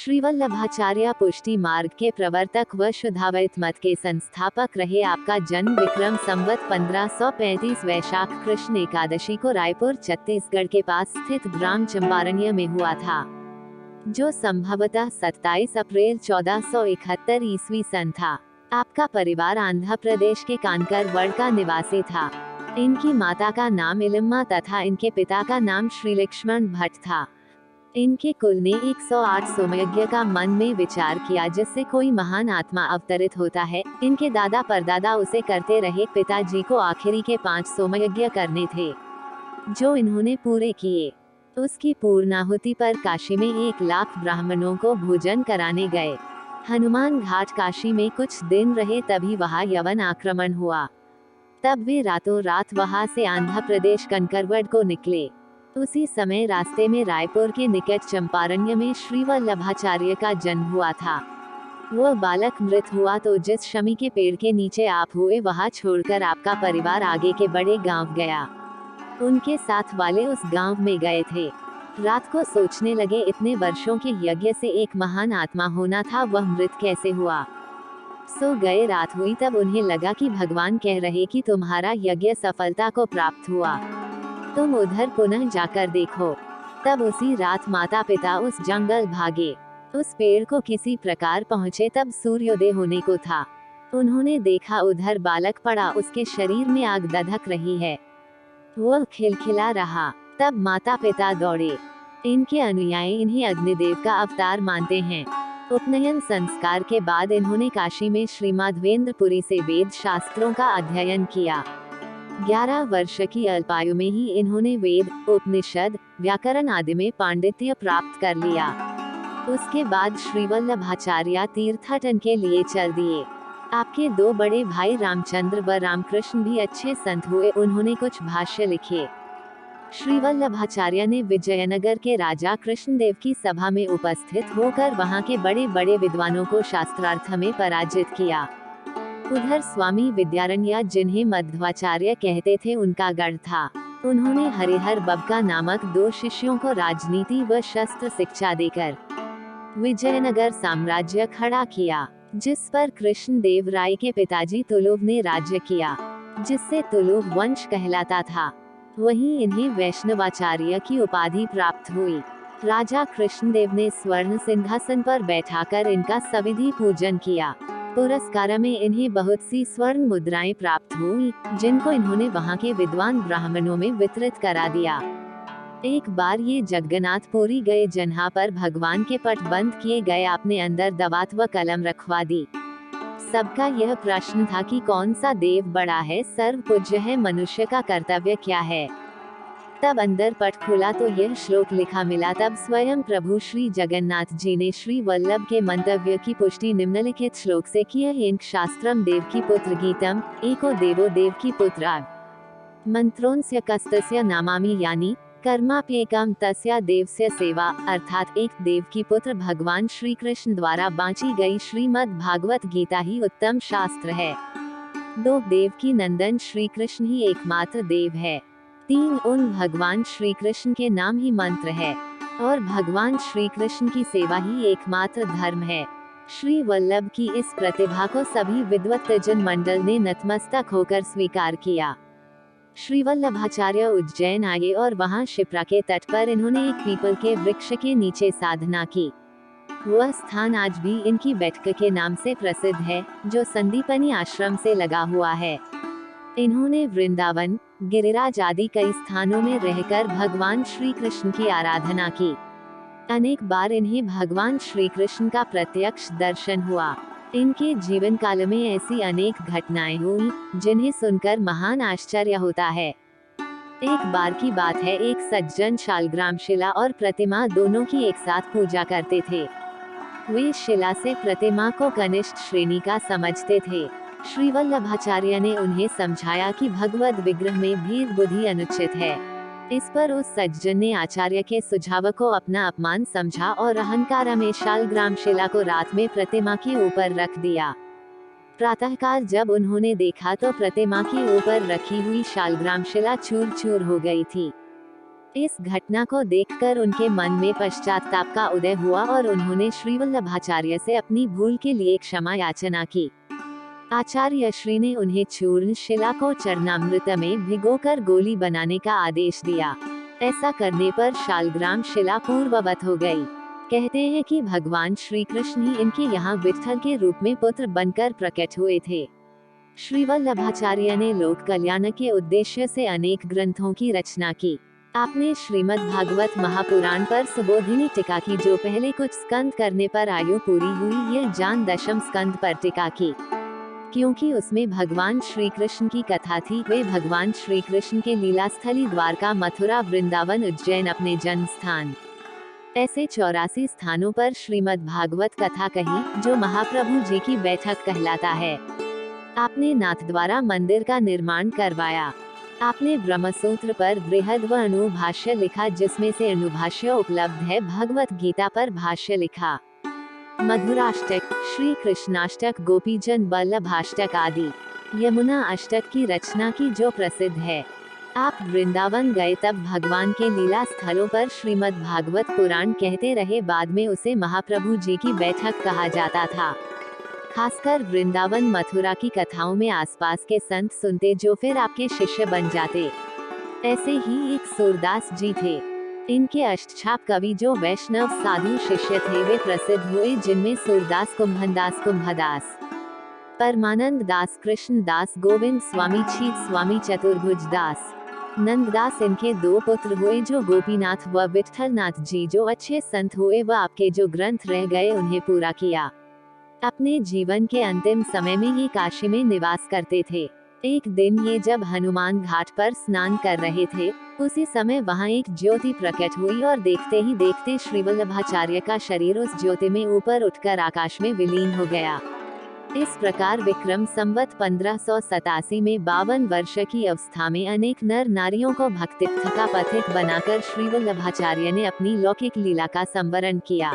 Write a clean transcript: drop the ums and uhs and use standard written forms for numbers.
श्रीवल्लभाचार्य पुष्टि मार्ग के प्रवर्तक व शुद्धाद्वैत मत के संस्थापक रहे। आपका जन्म विक्रम संवत 1535 वैशाख कृष्ण एकादशी को रायपुर छत्तीसगढ़ के पास स्थित ग्राम चंपारण्य में हुआ था, जो संभवतः 27 अप्रैल 1471 ईस्वी सन था। आपका परिवार आंध्र प्रदेश के कानकरवड का निवासी था। इनकी माता का नाम इलम्मा तथा इनके पिता का नाम श्री लक्ष्मण भट्ट था। इनके कुल ने 108 सोमयज्ञ का मन में विचार किया, जिससे कोई महान आत्मा अवतरित होता है। इनके दादा परदादा उसे करते रहे। पिताजी को आखिरी के 5 सोमयज्ञ करने थे, जो इन्होंने पूरे किए। उसकी पूर्णाहुति पर काशी में 1 लाख ब्राह्मणों को भोजन कराने गए। हनुमान घाट काशी में कुछ दिन रहे, तभी वहां यवन आक्रमण हुआ। तब वे रातों रात वहां से आंध्र प्रदेश कनकरवड को निकले। उसी समय रास्ते में रायपुर के निकट चंपारण्य में श्रीवल्लभाचार्य का जन्म हुआ था। वह बालक मृत हुआ तो जिस शमी के पेड़ के नीचे आप हुए, वहां छोड़कर आपका परिवार आगे के बड़े गांव गया। उनके साथ वाले उस गांव में गए थे। रात को सोचने लगे, इतने वर्षों के यज्ञ से एक महान आत्मा होना था, वह मृत कैसे हुआ। सो गए। रात हुई तब उन्हें लगा कि भगवान कह रहे कि तुम्हारा यज्ञ सफलता को प्राप्त हुआ, तुम उधर पुनः जाकर देखो। तब उसी रात माता पिता उस जंगल भागे। उस पेड़ को किसी प्रकार पहुँचे, तब सूर्योदय होने को था। उन्होंने देखा उधर बालक पड़ा, उसके शरीर में आग दधक रही है, वह खिलखिला रहा। तब माता पिता दौड़े। इनके अनुयायी इन्हें अग्निदेव का अवतार मानते हैं। उपनयन संस्कार के बाद इन्होंने काशी में श्रीमाधवेंद्रपुरी से वेद शास्त्रों का अध्ययन किया। 11 वर्ष की अल्पायु में ही इन्होंने वेद, उपनिषद, व्याकरण आदि में पांडित्य प्राप्त कर लिया। उसके बाद श्रीवल्लभाचार्य तीर्थाटन के लिए चल दिए। आपके 2 बड़े भाई रामचंद्र व रामकृष्ण भी अच्छे संत हुए। उन्होंने कुछ भाष्य लिखे। श्रीवल्लभाचार्य ने विजयनगर के राजा कृष्णदेव की सभा में उपस्थित होकर वहां के बड़े बड़े विद्वानों को शास्त्रार्थ में पराजित किया। उधर स्वामी विद्यारण्य, जिन्हें मध्वाचार्य कहते थे, उनका गढ़ था। उन्होंने हरिहर बबका नामक 2 शिष्यों को राजनीति व शस्त्र शिक्षा देकर विजयनगर साम्राज्य खड़ा किया, जिस पर कृष्णदेव राय के पिताजी तुलुव ने राज्य किया, जिससे तुलुव वंश कहलाता था। वहीं इन्हें वैष्णवाचार्य की उपाधि प्राप्त हुई। राजा कृष्णदेव ने स्वर्ण सिंहासन पर बैठाकर इनका सविधि पूजन किया। पुरस्कार में इन्हें बहुत सी स्वर्ण मुद्राएं प्राप्त हुई, जिनको इन्होंने वहां के विद्वान ब्राह्मणों में वितरित करा दिया। एक बार ये जगन्नाथपुरी गए, जहाँ पर भगवान के पट बंद किए गए। आपने अंदर दवात व कलम रखवा दी। सबका यह प्रश्न था कि कौन सा देव बड़ा है, सर्व पूज्य है, मनुष्य का कर्तव्य क्या है। तब अंदर पट खुला तो यह श्लोक लिखा मिला। तब स्वयं प्रभु श्री जगन्नाथ जी ने श्री वल्लभ के मंतव्य की पुष्टि निम्नलिखित श्लोक से की है। इंक शास्त्रम देव की पुत्र गीतम, एको देवो देव की पुत्र मंत्रोंस्य कस्तस्य नामामि, यानी कर्माप्येकम तस्या देवस्य सेवा, अर्थात एक देव की पुत्र भगवान श्री कृष्ण द्वारा बांची गई श्रीमद् भागवत गीता ही उत्तम शास्त्र है। 2 देव की नंदन श्री कृष्ण ही एकमात्र देव है। 3 उन भगवान श्री कृष्ण के नाम ही मंत्र है, और भगवान श्री कृष्ण की सेवा ही एकमात्र धर्म है। श्री वल्लभ की इस प्रतिभा को सभी विद्वत्तजन मंडल ने नतमस्तक होकर स्वीकार किया। श्रीवल्लभाचार्य उज्जैन आए और वहां शिप्रा के तट पर इन्होंने एक पीपल के वृक्ष के नीचे साधना की। वह स्थान आज भी इनकी बैठक के नाम से प्रसिद्ध है, जो संदीपनी आश्रम से लगा हुआ है। इन्होंने वृंदावन, गिरिराज आदि कई स्थानों में रहकर भगवान श्री कृष्ण की आराधना की। अनेक बार इन्हें भगवान श्री कृष्ण का प्रत्यक्ष दर्शन हुआ। इनके जीवन काल में ऐसी अनेक घटनाएं हुई, जिन्हें सुनकर महान आश्चर्य होता है। एक बार की बात है, एक सज्जन शालग्राम शिला और प्रतिमा दोनों की एक साथ पूजा करते थे। वे शिला से प्रतिमा को कनिष्ठ श्रेणी का समझते थे। श्रीवल्लभाचार्य ने उन्हें समझाया कि भगवद विग्रह में भेद बुद्धि अनुचित है। इस पर उस सज्जन ने आचार्य के सुझाव को अपना अपमान समझा और अहंकार में शालग्राम शिला को रात में प्रतिमा के ऊपर रख दिया। प्रातःकाल जब उन्होंने देखा तो प्रतिमा के ऊपर रखी हुई शालग्राम शिला चूर चूर हो गई थी। इस घटना को देखकर उनके मन में पश्चाताप का उदय हुआ और उन्होंने श्री वल्लभाचार्य से अपनी भूल के लिए क्षमा याचना की। आचार्य श्री ने उन्हें चूर्ण शिला को चरणामृत में भिगोकर गोली बनाने का आदेश दिया। ऐसा करने पर शालग्राम शिला पूर्ववत हो गई। कहते हैं कि भगवान श्री कृष्ण ही इनके यहाँ विट्ठल के रूप में पुत्र बनकर प्रकट हुए थे। श्री वल्लभाचार्य ने लोक कल्याण के उद्देश्य से अनेक ग्रंथों की रचना की। आपने श्रीमद् भागवत महापुराण पर सुबोधिनी टीका की, जो पहले कुछ स्कंद करने पर आयु पूरी हुई, यह जान दशम स्कंद पर टीका की, क्योंकि उसमें भगवान श्री कृष्ण की कथा थी। वे भगवान श्री कृष्ण के लीला स्थली द्वारका, मथुरा, वृंदावन, उज्जैन अपने जन्म स्थान, ऐसे 84 स्थानों पर श्रीमद् भागवत कथा कही, जो महाप्रभु जी की बैठक कहलाता है। आपने नाथ द्वारा मंदिर का निर्माण करवाया। आपने ब्रह्मसूत्र पर बृहद व अनुभाष्य लिखा, जिसमें से अनुभाष्य उपलब्ध है। भगवत गीता पर भाष्य लिखा। मधुराष्टक, श्री कृष्णाष्टक, गोपीजन वल्लभाष्टक आदि यमुना अष्टक की रचना की, जो प्रसिद्ध है। आप वृंदावन गए तब भगवान के लीला स्थलों पर श्रीमद् भागवत पुराण कहते रहे। बाद में उसे महाप्रभु जी की बैठक कहा जाता था। खासकर वृंदावन, मथुरा की कथाओं में आसपास के संत सुनते, जो फिर आपके शिष्य बन जाते। ऐसे ही एक सूरदास जी थे। इनके अष्टछाप कवि, जो वैष्णव साधु शिष्य थे, वे प्रसिद्ध हुए, जिनमें सूरदास, कुंभनदास, कुंभदास, परमानंद दास, कृष्ण दास, गोविंद स्वामी, छीत स्वामी, चतुर्भुज दास, नंददास इनके 2 पुत्र हुए, जो गोपीनाथ व विट्ठलनाथ जी, जो अच्छे संत हुए व आपके जो ग्रंथ रह गए उन्हें पूरा किया। अपने जीवन के अंतिम समय में ये काशी में निवास करते थे। एक दिन ये जब हनुमान घाट पर स्नान कर रहे थे, उसी समय वहाँ एक ज्योति प्रकट हुई और देखते ही देखते श्री वल्लभाचार्य का शरीर उस ज्योति में ऊपर उठकर आकाश में विलीन हो गया। इस प्रकार विक्रम संवत 1587 में 52 वर्ष की अवस्था में अनेक नर नारियों को भक्ति का पथिक बनाकर श्री वल्लभाचार्य ने अपनी लौकिक लीला का संवरण किया।